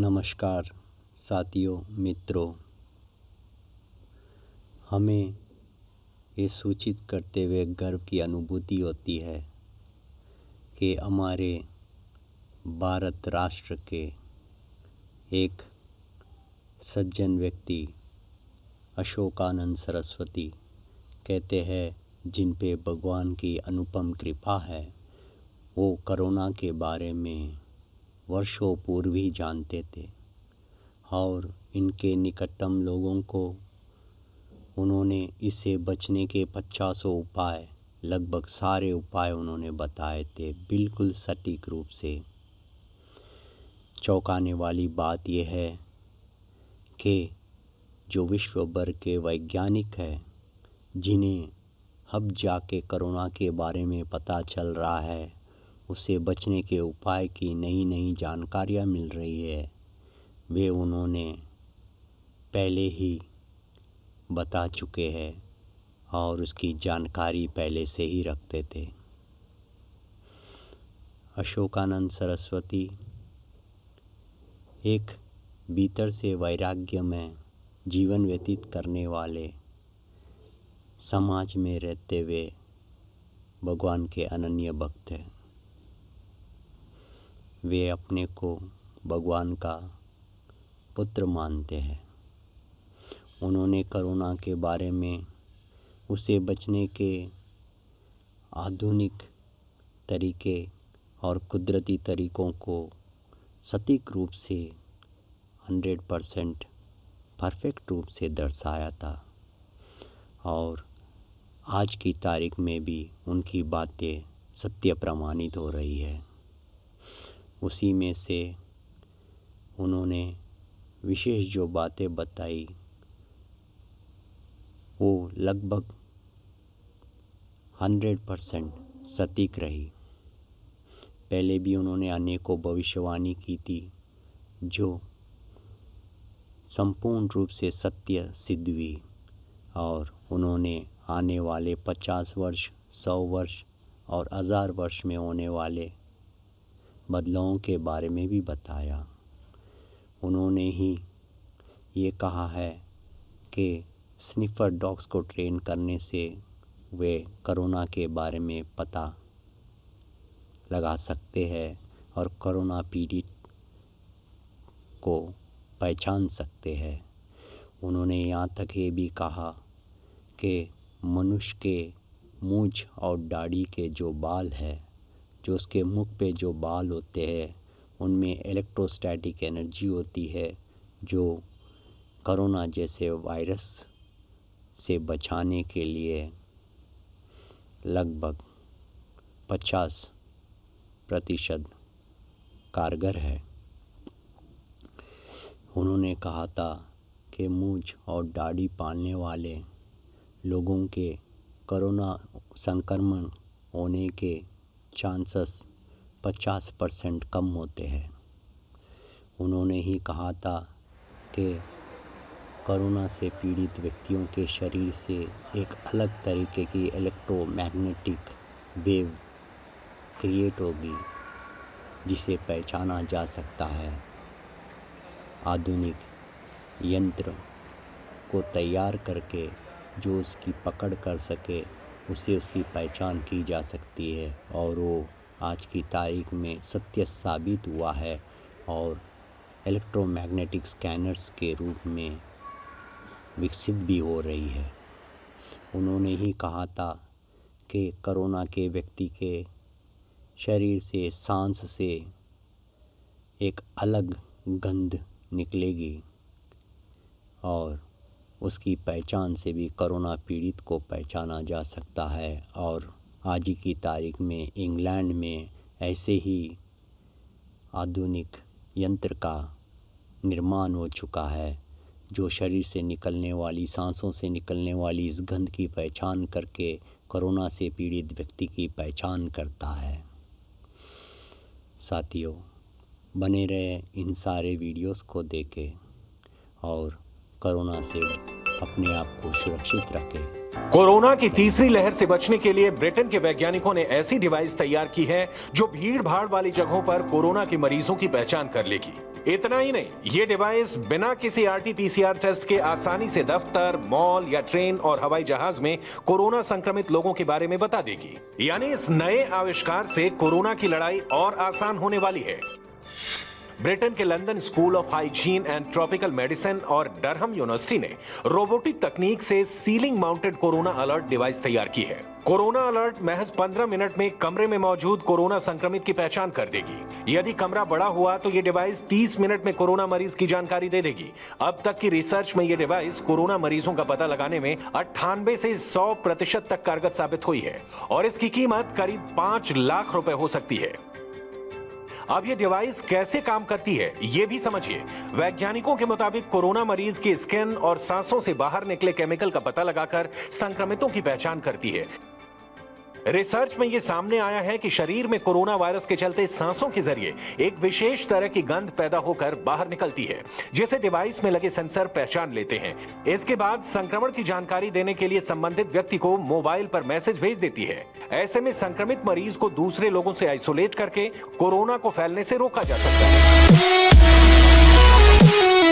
नमस्कार साथियों, मित्रों। हमें ये सूचित करते हुए गर्व की अनुभूति होती है कि हमारे भारत राष्ट्र के एक सज्जन व्यक्ति अशोकानंद सरस्वती कहते हैं, जिन पे भगवान की अनुपम कृपा है, वो कोरोना के बारे में वर्षों पूर्व ही जानते थे और इनके निकटतम लोगों को उन्होंने इससे बचने के 50 उपाय, लगभग सारे उपाय उन्होंने बताए थे, बिल्कुल सटीक रूप से। चौंकाने वाली बात यह है कि जो विश्व भर के वैज्ञानिक हैं, जिन्हें अब जाके कोरोना के बारे में पता चल रहा है, उससे बचने के उपाय की नई नई जानकारियाँ मिल रही है, वे उन्होंने पहले ही बता चुके हैं और उसकी जानकारी पहले से ही रखते थे। अशोकानंद सरस्वती एक भीतर से वैराग्य में जीवन व्यतीत करने वाले, समाज में रहते हुए भगवान के अनन्य भक्त हैं। वे अपने को भगवान का पुत्र मानते हैं। उन्होंने कोरोना के बारे में उससे बचने के आधुनिक तरीके और कुदरती तरीकों को सटीक रूप से 100% परफेक्ट रूप से दर्शाया था और आज की तारीख में भी उनकी बातें सत्य प्रमाणित हो रही है। उसी में से उन्होंने विशेष जो बातें बताई, वो लगभग 100% सटीक रही। पहले भी उन्होंने अनेकों भविष्यवाणी की थी, जो संपूर्ण रूप से सत्य सिद्ध हुई और उन्होंने आने वाले 50 वर्ष, 100 वर्ष और 1000 वर्ष में होने वाले बदलावों के बारे में भी बताया। उन्होंने ही ये कहा है कि स्निफर डॉग्स को ट्रेन करने से वे कोरोना के बारे में पता लगा सकते हैं और कोरोना पीड़ित को पहचान सकते हैं। उन्होंने यहाँ तक ये भी कहा कि मनुष्य के मूंछ और दाढ़ी के जो बाल है, जो उसके मुख पे जो बाल होते हैं, उनमें इलेक्ट्रोस्टैटिक एनर्जी होती है, जो कोरोना जैसे वायरस से बचाने के लिए लगभग 50% कारगर है। उन्होंने कहा था कि मूंछ और दाढ़ी पालने वाले लोगों के कोरोना संक्रमण होने के चांसेस 50% कम होते हैं। उन्होंने ही कहा था कि कोरोना से पीड़ित व्यक्तियों के शरीर से एक अलग तरीके की इलेक्ट्रोमैग्नेटिक वेव क्रिएट होगी, जिसे पहचाना जा सकता है। आधुनिक यंत्र को तैयार करके जो उसकी पकड़ कर सके, उसे उसकी पहचान की जा सकती है और वो आज की तारीख में सत्य साबित हुआ है और इलेक्ट्रोमैग्नेटिक स्कैनर्स के रूप में विकसित भी हो रही है। उन्होंने ही कहा था कि कोरोना के व्यक्ति के शरीर से, सांस से एक अलग गंध निकलेगी और उसकी पहचान से भी कोरोना पीड़ित को पहचाना जा सकता है। और आज की तारीख में इंग्लैंड में ऐसे ही आधुनिक यंत्र का निर्माण हो चुका है, जो शरीर से निकलने वाली, सांसों से निकलने वाली इस गंध की पहचान करके कोरोना से पीड़ित व्यक्ति की पहचान करता है। साथियों, बने रहे इन सारे वीडियोस को देखें और कोरोना से अपने आप को सुरक्षित रखें। कोरोना की तीसरी लहर से बचने के लिए ब्रिटेन के वैज्ञानिकों ने ऐसी डिवाइस तैयार की है जो भीड़ भाड़ वाली जगहों पर कोरोना के मरीजों की पहचान कर लेगी। इतना ही नहीं, ये डिवाइस बिना किसी आरटी-पीसीआर टेस्ट के आसानी से दफ्तर, मॉल या ट्रेन और हवाई जहाज में कोरोना संक्रमित लोगों के बारे में बता देगी। यानी इस नए आविष्कार से कोरोना की लड़ाई और आसान होने वाली है। ब्रिटेन के London school of hygiene and tropical medicine और डरहम यूनिवर्सिटी ने रोबोटिक तकनीक से ceiling mounted corona alert device तैयार की है। कोरोना अलर्ट महज 15 मिनट में कमरे में मौजूद कोरोना संक्रमित की पहचान कर देगी। यदि कमरा बड़ा हुआ तो ये डिवाइस 30 मिनट में कोरोना मरीज की जानकारी दे देगी। अब तक की रिसर्च में ये डिवाइस कोरोना मरीजों का पता लगाने में 98 से 100% तक कारगर साबित हुई है और इसकी कीमत करीब 5 लाख रुपए हो सकती है। अब ये डिवाइस कैसे काम करती है, ये भी समझिए। वैज्ञानिकों के मुताबिक कोरोना मरीज की स्किन और सांसों से बाहर निकले केमिकल का पता लगाकर संक्रमितों की पहचान करती है। रिसर्च में यह सामने आया है कि शरीर में कोरोना वायरस के चलते सांसों के जरिए एक विशेष तरह की गंध पैदा होकर बाहर निकलती है, जिसे डिवाइस में लगे सेंसर पहचान लेते हैं। इसके बाद संक्रमण की जानकारी देने के लिए संबंधित व्यक्ति को मोबाइल पर मैसेज भेज देती है। ऐसे में संक्रमित मरीज को दूसरे लोगों से आइसोलेट करके कोरोना को फैलने से रोका जा सकता है।